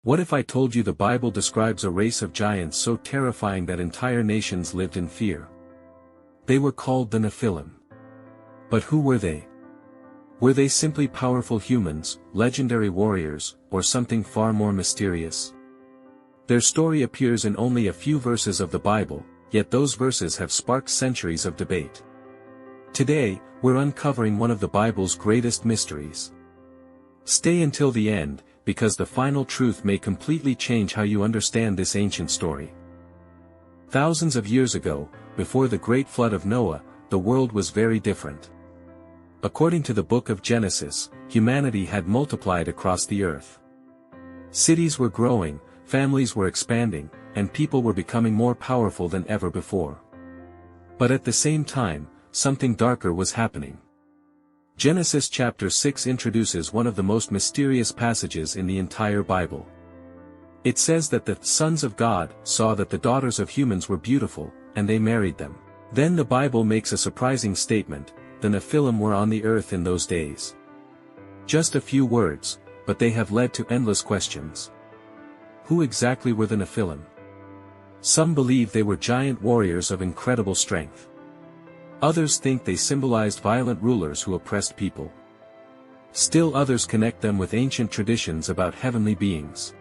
What if I told you the Bible describes a race of giants so terrifying that entire nations lived in fear? They were called the Nephilim. But who were they? Were they simply powerful humans, legendary warriors, or something far more mysterious? Their story appears in only a few verses of the Bible, yet those verses have sparked centuries of debate. Today, we're uncovering one of the Bible's greatest mysteries. Stay until the end, because the final truth may completely change how you understand this ancient story. Thousands of years ago, before the great flood of Noah, the world was very different. According to the book of Genesis, humanity had multiplied across the earth. Cities were growing, families were expanding, and people were becoming more powerful than ever before. But at the same time, something darker was happening. Genesis chapter 6 introduces one of the most mysterious passages in the entire Bible. It says that the sons of God saw that the daughters of humans were beautiful, and they married them. Then the Bible makes a surprising statement: the Nephilim were on the earth in those days. Just a few words, but they have led to endless questions. Who exactly were the Nephilim? Some believe they were giant warriors of incredible strength. Others think they symbolized violent rulers who oppressed people. Still others connect them with ancient traditions about heavenly beings.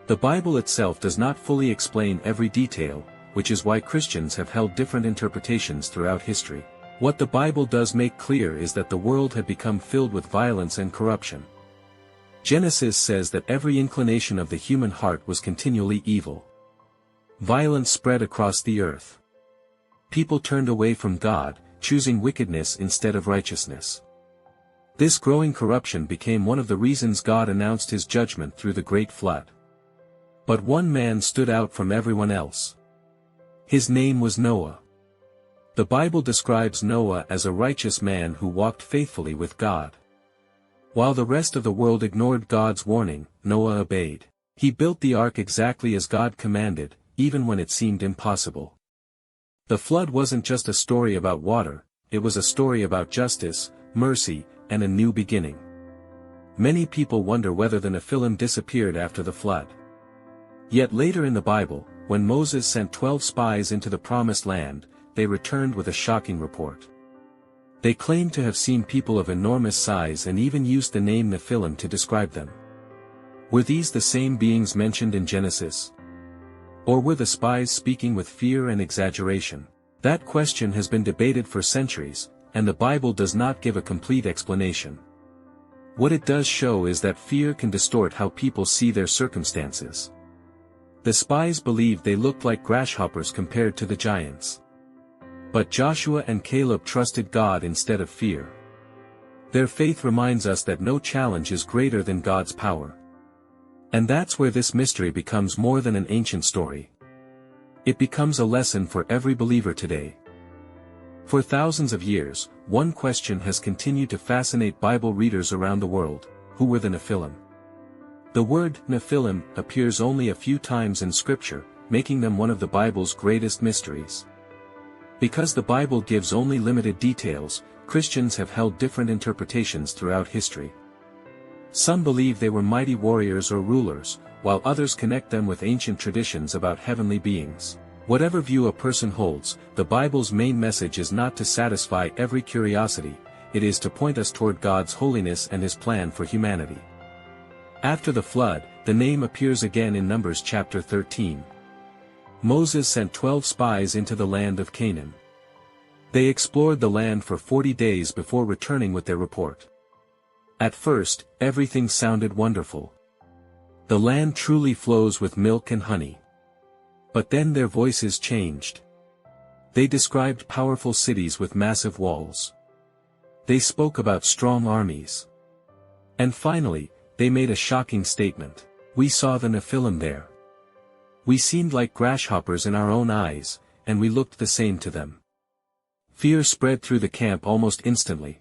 The Bible itself does not fully explain every detail, which is why Christians have held different interpretations throughout history. What the Bible does make clear is that the world had become filled with violence and corruption. Genesis says that every inclination of the human heart was continually evil. Violence spread across the earth. People turned away from God, choosing wickedness instead of righteousness. This growing corruption became one of the reasons God announced his judgment through the great flood. But one man stood out from everyone else. His name was Noah. The Bible describes Noah as a righteous man who walked faithfully with God. While the rest of the world ignored God's warning, Noah obeyed. He built the ark exactly as God commanded, even when it seemed impossible. The flood wasn't just a story about water, it was a story about justice, mercy, and a new beginning. Many people wonder whether the Nephilim disappeared after the flood. Yet later in the Bible, when Moses sent 12 spies into the Promised Land, they returned with a shocking report. They claimed to have seen people of enormous size and even used the name Nephilim to describe them. Were these the same beings mentioned in Genesis? Or were the spies speaking with fear and exaggeration? That question has been debated for centuries, and the Bible does not give a complete explanation. What it does show is that fear can distort how people see their circumstances. The spies believed they looked like grasshoppers compared to the giants. But Joshua and Caleb trusted God instead of fear. Their faith reminds us that no challenge is greater than God's power. And that's where this mystery becomes more than an ancient story. It becomes a lesson for every believer today. For thousands of years, one question has continued to fascinate Bible readers around the world: who were the Nephilim? The word Nephilim appears only a few times in Scripture, making them one of the Bible's greatest mysteries. Because the Bible gives only limited details, Christians have held different interpretations throughout history. Some believe they were mighty warriors or rulers, while others connect them with ancient traditions about heavenly beings. Whatever view a person holds, the Bible's main message is not to satisfy every curiosity, it is to point us toward God's holiness and his plan for humanity. After the flood, the name appears again in Numbers chapter 13. Moses sent 12 spies into the land of Canaan. They explored the land for 40 days before returning with their report. At first, everything sounded wonderful. The land truly flows with milk and honey. But then their voices changed. They described powerful cities with massive walls. They spoke about strong armies. And finally, they made a shocking statement: "We saw the Nephilim there. We seemed like grasshoppers in our own eyes, and we looked the same to them." Fear spread through the camp almost instantly.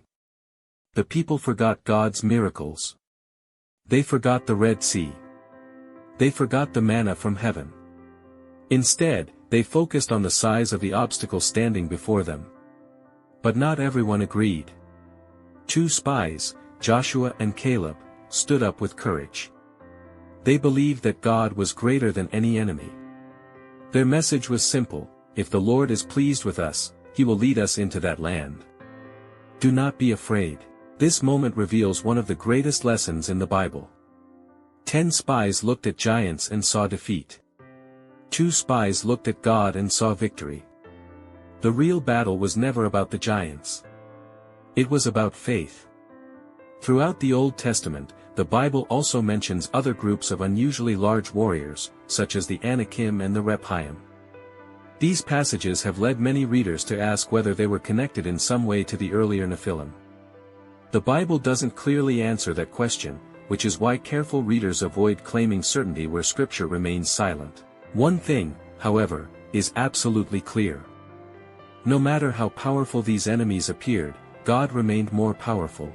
The people forgot God's miracles. They forgot the Red Sea. They forgot the manna from heaven. Instead, they focused on the size of the obstacle standing before them. But not everyone agreed. 2 spies, Joshua and Caleb, stood up with courage. They believed that God was greater than any enemy. Their message was simple: if the Lord is pleased with us, He will lead us into that land. Do not be afraid. This moment reveals one of the greatest lessons in the Bible. 10 spies looked at giants and saw defeat. 2 spies looked at God and saw victory. The real battle was never about the giants. It was about faith. Throughout the Old Testament, the Bible also mentions other groups of unusually large warriors, such as the Anakim and the Rephaim. These passages have led many readers to ask whether they were connected in some way to the earlier Nephilim. The Bible doesn't clearly answer that question, which is why careful readers avoid claiming certainty where Scripture remains silent. One thing, however, is absolutely clear. No matter how powerful these enemies appeared, God remained more powerful.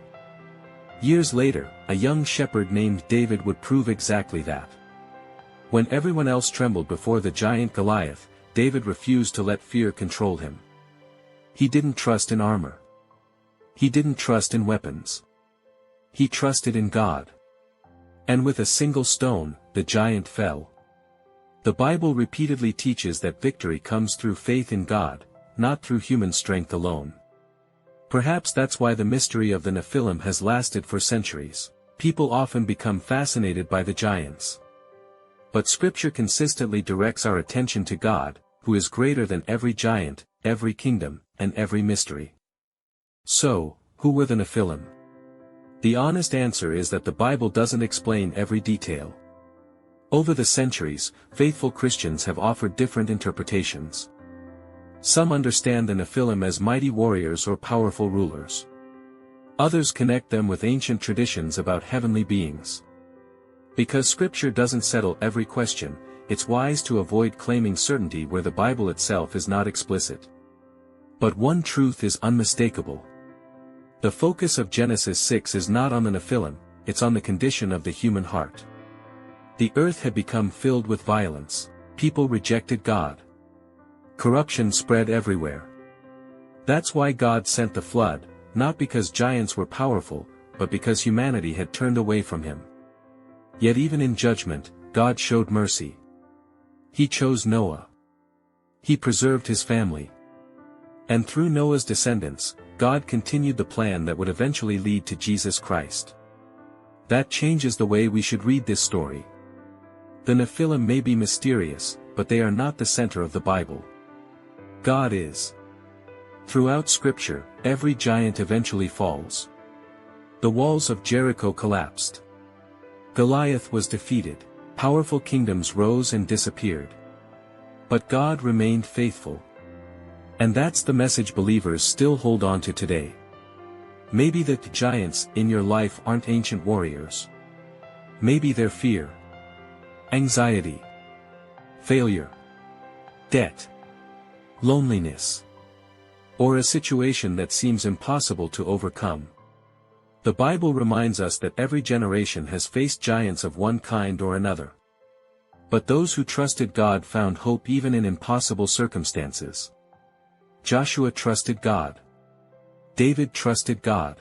Years later, a young shepherd named David would prove exactly that. When everyone else trembled before the giant Goliath, David refused to let fear control him. He didn't trust in armor. He didn't trust in weapons. He trusted in God. And with a single stone, the giant fell. The Bible repeatedly teaches that victory comes through faith in God, not through human strength alone. Perhaps that's why the mystery of the Nephilim has lasted for centuries. People often become fascinated by the giants. But Scripture consistently directs our attention to God, who is greater than every giant, every kingdom, and every mystery. So, who were the Nephilim? The honest answer is that the Bible doesn't explain every detail. Over the centuries, faithful Christians have offered different interpretations. Some understand the Nephilim as mighty warriors or powerful rulers. Others connect them with ancient traditions about heavenly beings. Because Scripture doesn't settle every question, it's wise to avoid claiming certainty where the Bible itself is not explicit. But one truth is unmistakable. The focus of Genesis 6 is not on the Nephilim, it's on the condition of the human heart. The earth had become filled with violence. People rejected God. Corruption spread everywhere. That's why God sent the flood, not because giants were powerful, but because humanity had turned away from Him. Yet even in judgment, God showed mercy. He chose Noah. He preserved his family. And through Noah's descendants, God continued the plan that would eventually lead to Jesus Christ. That changes the way we should read this story. The Nephilim may be mysterious, but they are not the center of the Bible. God is. Throughout Scripture, every giant eventually falls. The walls of Jericho collapsed. Goliath was defeated. Powerful kingdoms rose and disappeared. But God remained faithful. And that's the message believers still hold on to today. Maybe the giants in your life aren't ancient warriors. Maybe they're fear, anxiety, failure, debt, loneliness, or a situation that seems impossible to overcome. The Bible reminds us that every generation has faced giants of one kind or another. But those who trusted God found hope even in impossible circumstances. Joshua trusted God. David trusted God.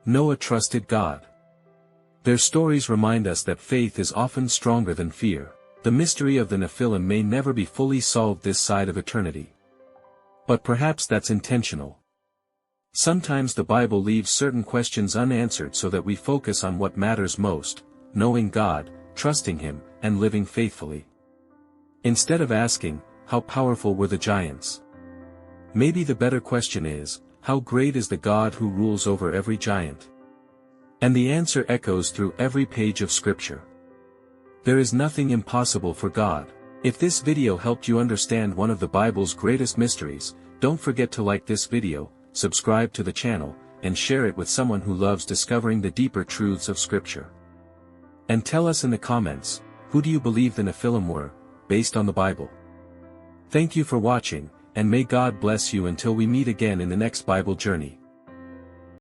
Noah trusted God. Their stories remind us that faith is often stronger than fear. The mystery of the Nephilim may never be fully solved this side of eternity. But perhaps that's intentional. Sometimes the Bible leaves certain questions unanswered so that we focus on what matters most, knowing God, trusting Him, and living faithfully. Instead of asking, how powerful were the giants? Maybe the better question is, how great is the God who rules over every giant? And the answer echoes through every page of Scripture. There is nothing impossible for God. If this video helped you understand one of the Bible's greatest mysteries, don't forget to like this video, subscribe to the channel, and share it with someone who loves discovering the deeper truths of Scripture. And tell us in the comments, who do you believe the Nephilim were, based on the Bible? Thank you for watching, and may God bless you until we meet again in the next Bible journey.